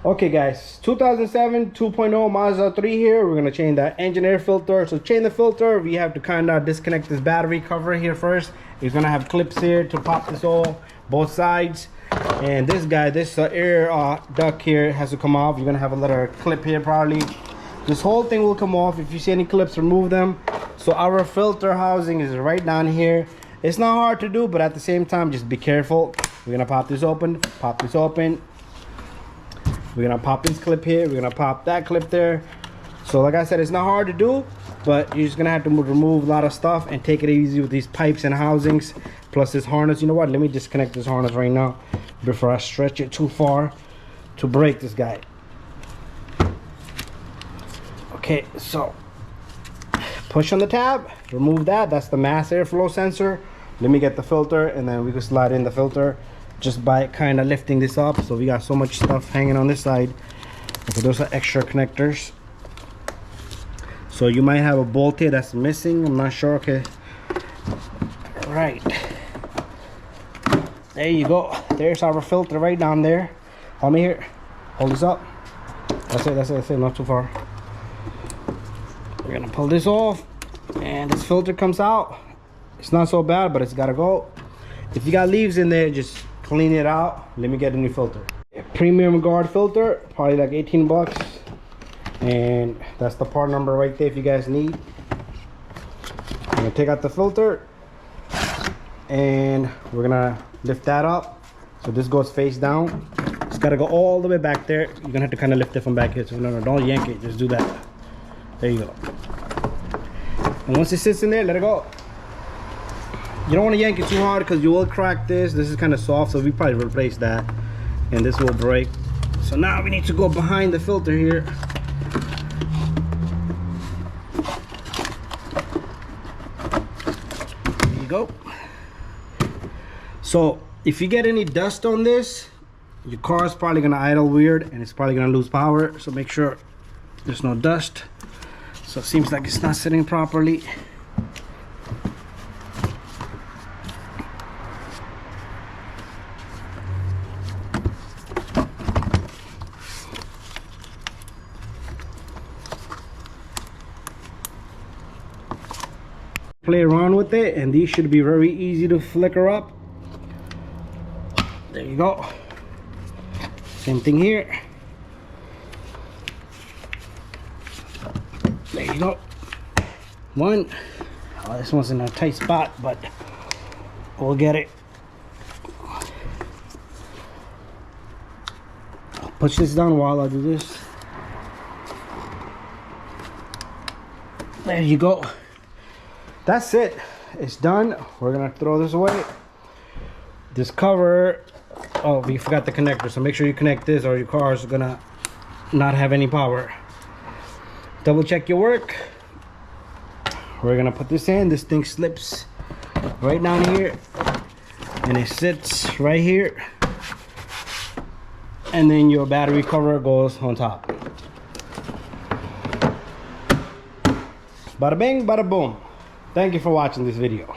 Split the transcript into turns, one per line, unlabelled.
Okay guys, 2007 2.0 Mazda 3 here. We're gonna change that engine air filter. So change the filter, we have to kind of disconnect this battery cover here first. It's gonna have clips here to pop this all, both sides. And this guy, this air duct here has to come off. You're gonna have a little clip here probably. This whole thing will come off. If you see any clips, remove them. So our filter housing is right down here. It's not hard to do, but at the same time, just be careful. We're gonna pop this open, pop this open. We're gonna pop this clip here. We're gonna pop that clip there. So like I said, it's not hard to do, but you're just gonna have to remove a lot of stuff and take it easy with these pipes and housings, plus this harness. You know what? Let me disconnect this harness right now before I stretch it too far to break this guy. Okay, so push on the tab, remove that. That's the mass airflow sensor. Let me get the filter, and then we can slide in the filter just by kind of lifting this up. So we got so much stuff hanging on this side. Okay, those are extra connectors. So you might have a bolt here that's missing. I'm not sure. Okay, right there you go. There's our filter right down there. Hold me here, hold this up. That's it, that's it, that's it. Not too far. We're gonna pull this off, and this filter comes out. It's not so bad, but it's gotta go. If you got leaves in there, just clean it out. Let me get a new filter. A premium guard filter, probably like 18 bucks. And that's the part number right there if you guys need. I'm gonna take out the filter, and we're gonna lift that up. So this goes face down. It's gotta go all the way back there. You're gonna have to kind of lift it from back here. So no, don't yank it, just do that. There you go. And once it sits in there, let it go. You don't want to yank it too hard because you will crack this. This is kind of soft, so we probably replace that, and this will break. So now we need to go behind the filter here. There you go. So if you get any dust on this, your car is probably gonna idle weird, and it's probably gonna lose power. So make sure there's no dust. So it seems like it's not sitting properly. Play around with it, and these should be very easy to flicker up. There you go. Same thing here. There you go. One. Oh, this one's in a tight spot, but we'll get it. I'll push this down while I do this. There you go. That's it. It's done. We're gonna throw this away. This cover, oh, we forgot the connector, so make sure you connect this or your car is gonna not have any power. Double check your work. We're gonna put this in. This thing slips right down here, and it sits right here, and then your battery cover goes on top. Bada bing, bada boom. Thank you for watching this video.